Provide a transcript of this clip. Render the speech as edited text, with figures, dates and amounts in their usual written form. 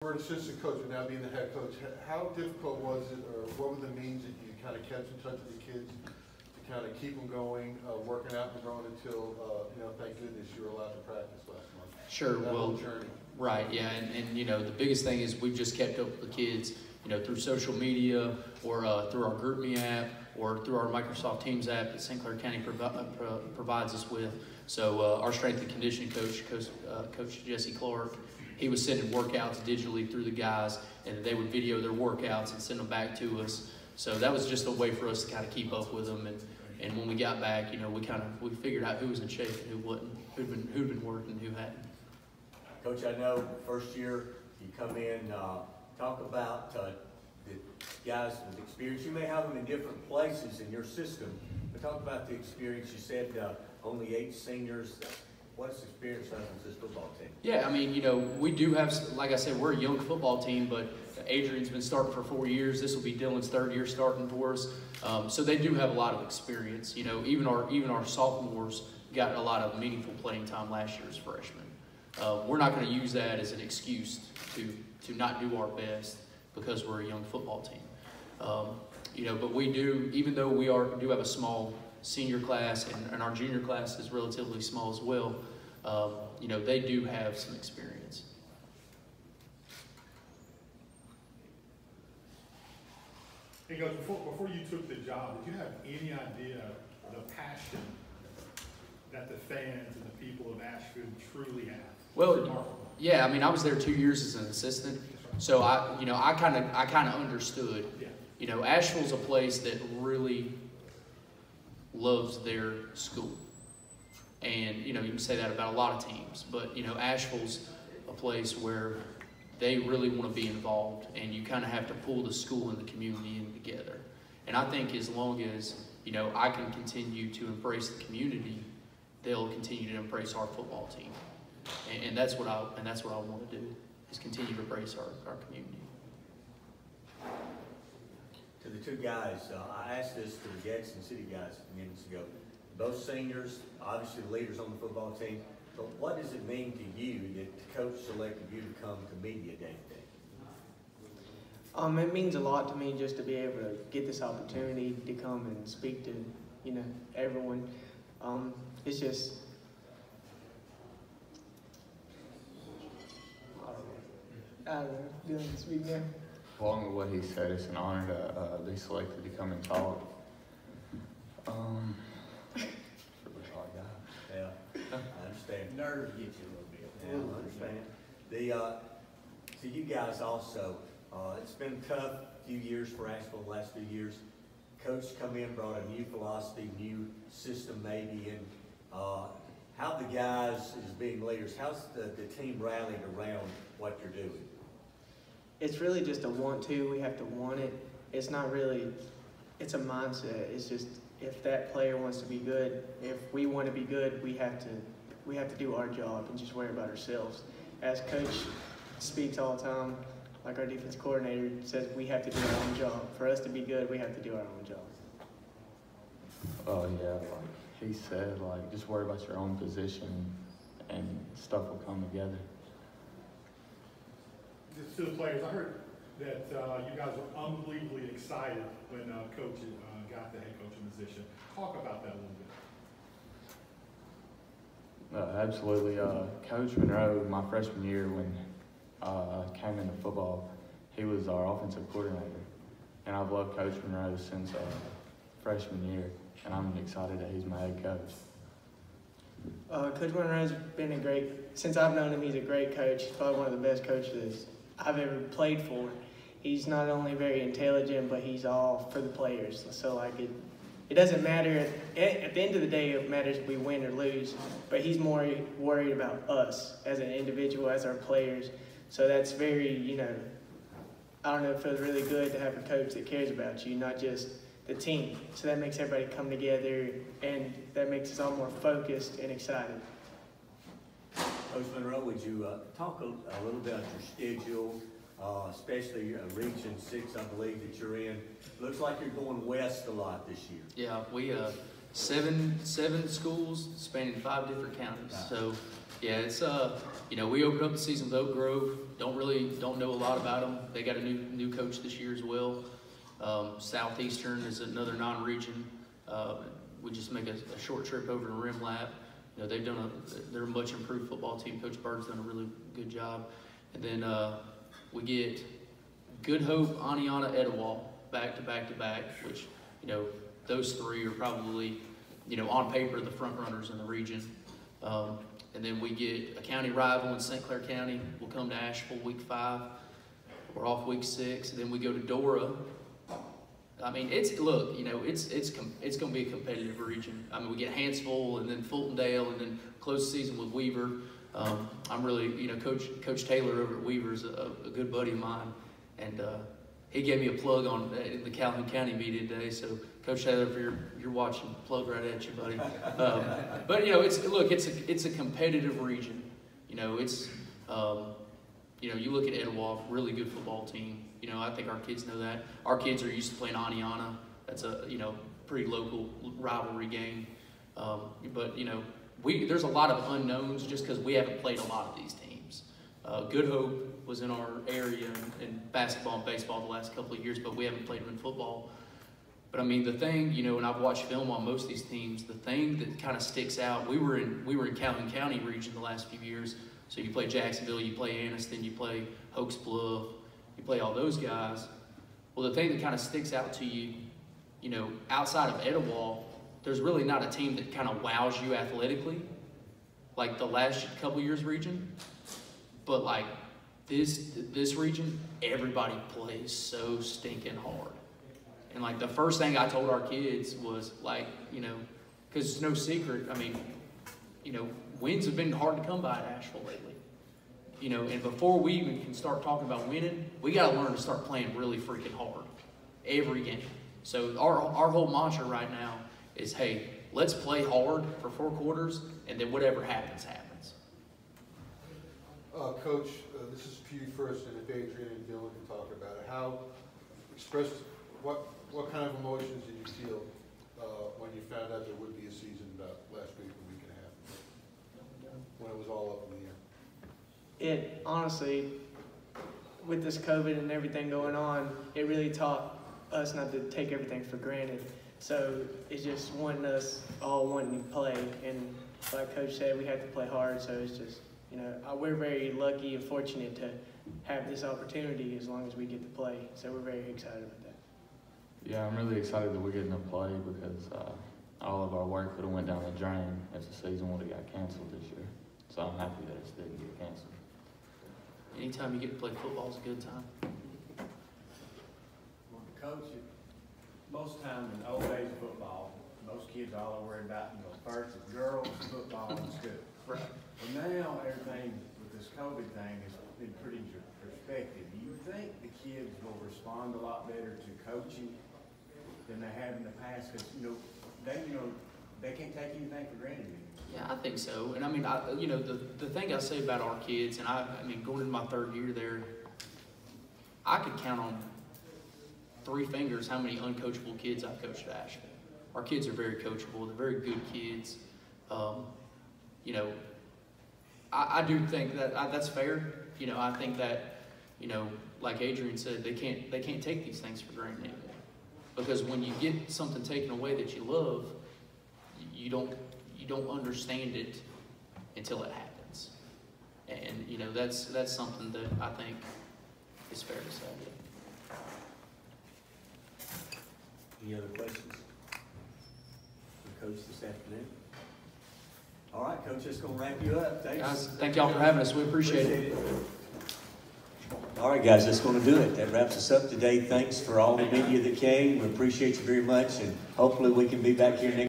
You're an assistant coach, and now being the head coach, how difficult was it, or what were the means that you kind of kept in touch with the kids to kind of keep them going, working out and growing until, thank goodness you were allowed to practice last month? Sure, well, right, yeah, and the biggest thing is we've just kept up with the kids, through social media or through our GroupMe app or through our Microsoft Teams app that St. Clair County provides us with. So our strength and conditioning coach, Coach Jesse Clark, he was sending workouts digitally through the guys, and they would video their workouts and send them back to us. So that was just a way for us to kind of keep up with them. And when we got back, we figured out who was in shape and who wasn't, who'd been working, who hadn't. Coach, I know first year you come in, talk about the guys with experience. You may have them in different places in your system, but talk about the experience. You said only 8 seniors. What's the experience of this football team? Yeah, I mean, we do have, like I said, we're a young football team, but Adriane's been starting for 4 years. This will be Dylan's 3rd year starting for us. So they do have a lot of experience. Even our sophomores got a lot of meaningful playing time last year as freshmen. We're not going to use that as an excuse to not do our best because we're a young football team. But we do, even though we do have a small senior class and our junior class is relatively small as well, they do have some experience. Hey, Coach, before you took the job, did you have any idea the passion that the fans and the people of Ashville truly have? Well, yeah, I mean, I was there 2 years as an assistant, so I kind of understood. Yeah. Asheville's a place that really loves their school, and you can say that about a lot of teams, but Asheville's a place where they really want to be involved, and you kind of have to pull the school and the community in together. And I think as long as I can continue to embrace the community, they'll continue to embrace our football team, and that's what I want to do, is continue to embrace our community. To the 2 guys, I asked this to the Gadsden City guys a few minutes ago. Both seniors, obviously the leaders on the football team, but what does it mean to you that the coach selected you to come to media day today? It means a lot to me just to be able to get this opportunity to come and speak to, everyone. It's just, I don't know, Dylan, speak now. Along with what he said, it's an honor to be selected to come and talk. Yeah, I understand. Nerves get you a little bit. Yeah, I understand. To you guys also, it's been a tough few years for Asheville the last few years. Coach come in, brought a new philosophy, new system maybe, and how the guys as being leaders, how's the team rallied around what you're doing? It's really just a want-to. We have to want it. It's not really, it's a mindset. It's just, if that player wants to be good, if we want to be good, we have to do our job and just worry about ourselves. As Coach speaks all the time, like our defense coordinator says, we have to do our own job. For us to be good, we have to do our own job. Oh yeah, like he said, just worry about your own position and stuff will come together. Just to the players, I heard that you guys were unbelievably excited when Coach got the head coaching position. Talk about that a little bit. Absolutely. Coach Monroe, my freshman year when I came into football, he was our offensive coordinator. And I've loved Coach Monroe since freshman year, and I'm excited that he's my head coach. Coach Monroe's been since I've known him, he's a great coach. He's probably one of the best coaches I've ever played for. He's not only very intelligent, but he's all for the players. So it doesn't matter, at the end of the day, it matters if we win or lose, but he's more worried about us as an individual, as our players. So that's very, I don't know, it feels really good to have a coach that cares about you, not just the team. So that makes everybody come together, and that makes us all more focused and excited. Coach Monroe, would you talk a little bit about your schedule, especially Region 6, I believe, that you're in? Looks like you're going west a lot this year. Yeah, seven schools spanning 5 different counties. So, yeah, it's we opened up the season with Oak Grove. Don't know a lot about them. They got a new coach this year as well. Southeastern is another non-region. We just make a short trip over to Rim Lab. They're a much improved football team. Coach Bird's done a really good job. And then we get Good Hope, Aniana, Etowah back to back, which, those 3 are probably, on paper, the front runners in the region. And then we get a county rival in St. Clair County. We'll come to Ashville week 5. We're off week 6. And then we go to Dora. I mean, it's going to be a competitive region. I mean, we get Hanceville and then Fultondale and then close the season with Weaver. I'm really, Coach Taylor over at Weaver is a good buddy of mine. And he gave me a plug on the Calhoun County media today. So, Coach Taylor, if you're watching, plug right at you, buddy. But it's a competitive region. You look at Etowah, really good football team. I think our kids know that. Our kids are used to playing Aniana. That's a pretty local rivalry game. But there's a lot of unknowns just because we haven't played a lot of these teams. Good Hope was in our area in basketball and baseball the last couple of years, but we haven't played them in football. But I mean, the thing, and I've watched film on most of these teams, the thing that kind of sticks out, we were in Calhoun County region the last few years. So you play Jacksonville, you play Anniston, you play Oaks Bluff, you play all those guys. Well, the thing that kind of sticks out to you, outside of Etowah, there's really not a team that kind of wows you athletically, like the last couple years region. But like this region, everybody plays so stinking hard. And like the first thing I told our kids was like, because it's no secret, I mean, wins have been hard to come by at Asheville lately. And before we even can start talking about winning, we got to learn to start playing really freaking hard every game. So our whole mantra right now is, hey, let's play hard for 4 quarters, and then whatever happens, happens. Coach, this is for you first, and if Adriane and Dylan can talk about it. What kind of emotions did you feel when you found out there would be a season about last week, a week and a half, when it was all up in the air? It honestly, with this COVID and everything going on, it really taught us not to take everything for granted. So it's just wanting to play, and like Coach said, we have to play hard. So it's just, we're very lucky and fortunate to have this opportunity as long as we get to play. So we're very excited about that. Yeah, I'm really excited that we're getting to play because all of our work would have went down the drain if the season would have got canceled this year. So I'm happy that it didn't get canceled. Anytime you get to play football is a good time. Well, Coach, most time in old days of football, most kids all are worried about, first it's girls, football, and school. Right. Well, now everything with this COVID thing has been pretty perspective. Do you think the kids will respond a lot better to coaching than they have in the past? Because they can't take anything for granted anymore. Yeah, I think so. And I mean, the thing I say about our kids, and I mean, going into my 3rd year there, I could count on 3 fingers how many uncoachable kids I've coached at Ashville. Our kids are very coachable. They're very good kids. I do think that that's fair. I think that, like Adriane said, they can't take these things for granted anymore. Because when you get something taken away that you love, you don't understand it until it happens. And that's something that I think is fair to say. Any other questions for Coach this afternoon? All right, Coach, that's going to wrap you up. Thanks. Guys, thank y'all for having us. We appreciate it. All right, guys, that's going to do it. That wraps us up today. Thanks for all the media that came. We appreciate you very much, and hopefully we can be back here next